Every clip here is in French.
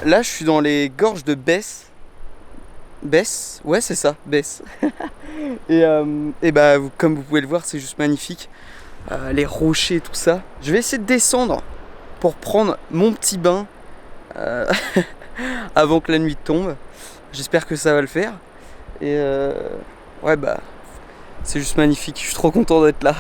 Là, je suis dans les gorges de Besse. Besse? Ouais, c'est ça, Besse. Et bah, comme vous pouvez le voir, c'est juste magnifique. Les rochers, tout ça. Je vais essayer de descendre pour prendre mon petit bain avant que la nuit tombe. J'espère que ça va le faire. Et ouais, bah, c'est juste magnifique. Je suis trop content d'être là.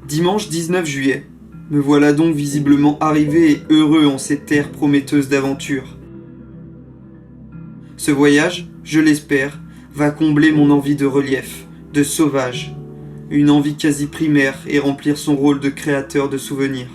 Dimanche 19 juillet. Me voilà donc visiblement arrivé et heureux en ces terres prometteuses d'aventure. Ce voyage, je l'espère, va combler mon envie de relief, de sauvage, une envie quasi primaire et remplir son rôle de créateur de souvenirs.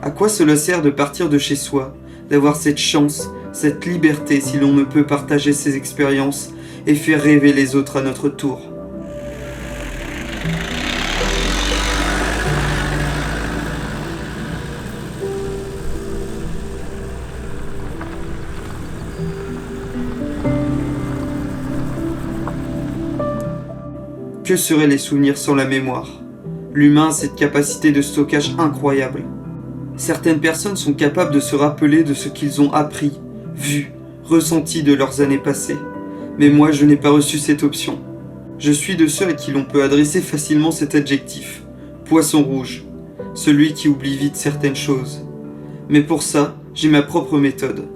À quoi cela sert de partir de chez soi, d'avoir cette chance, cette liberté si l'on ne peut partager ses expériences et faire rêver les autres à notre tour? Que seraient les souvenirs sans la mémoire? L'humain a cette capacité de stockage incroyable. Certaines personnes sont capables de se rappeler de ce qu'ils ont appris, vu, ressenti de leurs années passées. Mais moi, je n'ai pas reçu cette option. Je suis de ceux à qui l'on peut adresser facilement cet adjectif. Poisson rouge. Celui qui oublie vite certaines choses. Mais pour ça, j'ai ma propre méthode.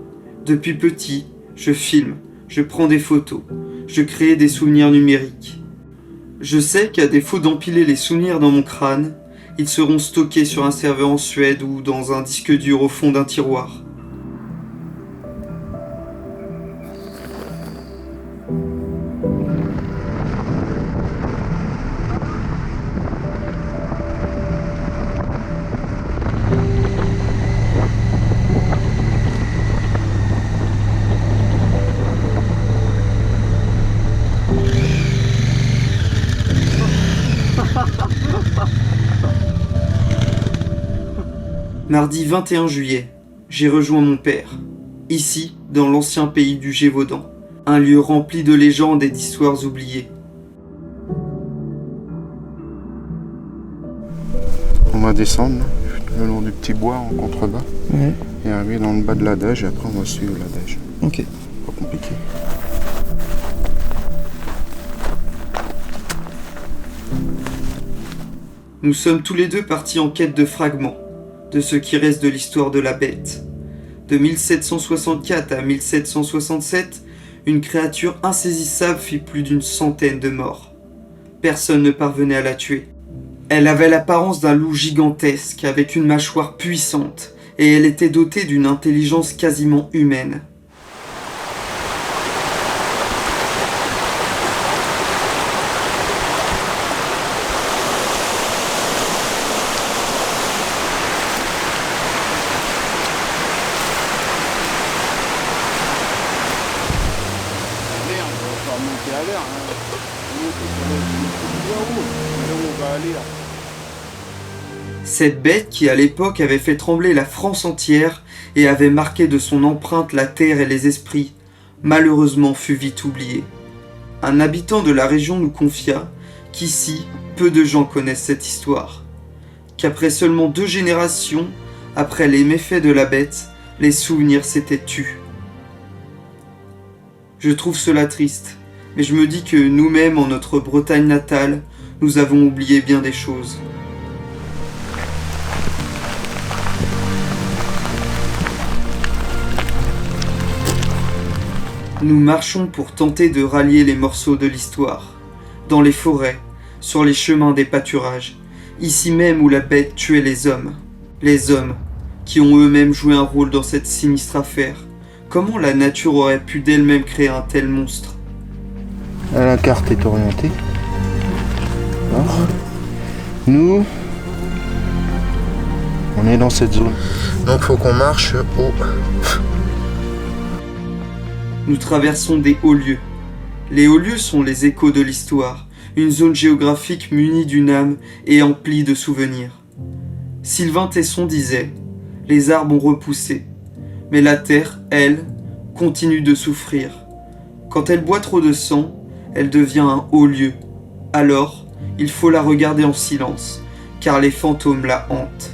Depuis petit, je filme, je prends des photos, je crée des souvenirs numériques. Je sais qu'à défaut d'empiler les souvenirs dans mon crâne, ils seront stockés sur un serveur en Suède ou dans un disque dur au fond d'un tiroir. Mardi 21 juillet, j'ai rejoint mon père, ici, dans l'ancien pays du Gévaudan, un lieu rempli de légendes et d'histoires oubliées. On va descendre là, le long du petit bois en contrebas, et arriver dans le bas de l'adage, et après on va suivre l'adage. Ok. Pas compliqué. Nous sommes tous les deux partis en quête de fragments, de ce qui reste de l'histoire de la bête. De 1764 à 1767, une créature insaisissable fit plus d'une centaine de morts. Personne ne parvenait à la tuer. Elle avait l'apparence d'un loup gigantesque avec une mâchoire puissante, et elle était dotée d'une intelligence quasiment humaine. Cette bête qui à l'époque avait fait trembler la France entière et avait marqué de son empreinte la terre et les esprits, malheureusement fut vite oubliée. Un habitant de la région nous confia qu'ici, peu de gens connaissent cette histoire, qu'après seulement 2 générations, après les méfaits de la bête, les souvenirs s'étaient tus. Je trouve cela triste, mais je me dis que nous-mêmes, en notre Bretagne natale, nous avons oublié bien des choses. Nous marchons pour tenter de rallier les morceaux de l'histoire, dans les forêts, sur les chemins des pâturages, ici même où la bête tuait les hommes qui ont eux-mêmes joué un rôle dans cette sinistre affaire. Comment la nature aurait pu d'elle-même créer un tel monstre? La carte est orientée. Alors, nous, on est dans cette zone. Donc faut qu'on marche Nous traversons des hauts lieux. Les hauts lieux sont les échos de l'histoire, une zone géographique munie d'une âme et emplie de souvenirs. Sylvain Tesson disait « Les arbres ont repoussé, mais la terre, elle, continue de souffrir. Quand elle boit trop de sang, elle devient un haut lieu. Alors, il faut la regarder en silence, car les fantômes la hantent. »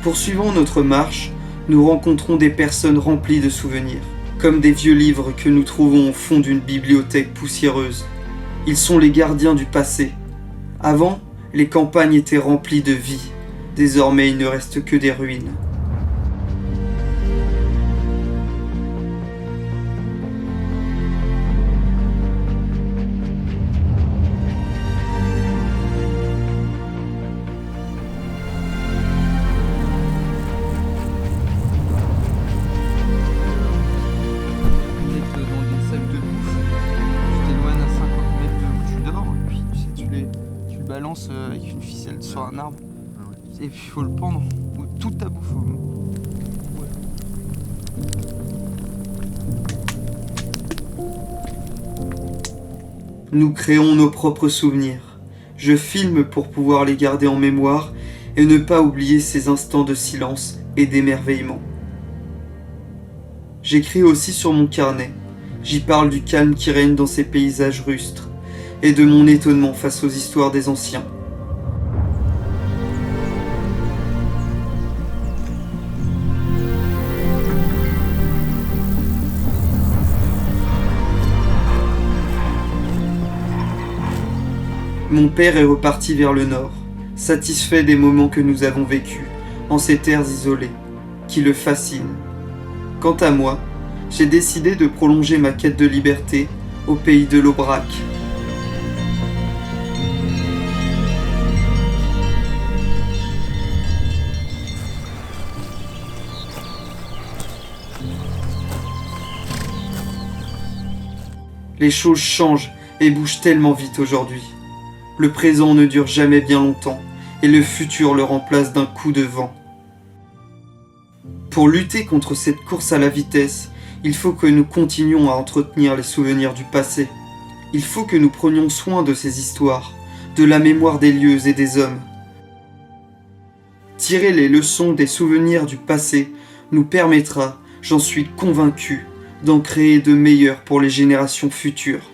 Poursuivant notre marche, nous rencontrons des personnes remplies de souvenirs, comme des vieux livres que nous trouvons au fond d'une bibliothèque poussiéreuse. Ils sont les gardiens du passé. Avant, les campagnes étaient remplies de vie. Désormais, il ne reste que des ruines. Avec une ficelle sur un arbre et puis il faut le pendre ou toute ta bouffe. Nous créons nos propres souvenirs. Je filme pour pouvoir les garder en mémoire et ne pas oublier ces instants de silence et d'émerveillement. J'écris aussi sur mon carnet. J'y parle du calme qui règne dans ces paysages rustres et de mon étonnement face aux histoires des anciens. Mon père est reparti vers le nord, satisfait des moments que nous avons vécus, en ces terres isolées, qui le fascinent. Quant à moi, j'ai décidé de prolonger ma quête de liberté au pays de l'Aubrac. Les choses changent et bougent tellement vite aujourd'hui. Le présent ne dure jamais bien longtemps, et le futur le remplace d'un coup de vent. Pour lutter contre cette course à la vitesse, il faut que nous continuions à entretenir les souvenirs du passé. Il faut que nous prenions soin de ces histoires, de la mémoire des lieux et des hommes. Tirer les leçons des souvenirs du passé nous permettra, j'en suis convaincu, d'en créer de meilleurs pour les générations futures.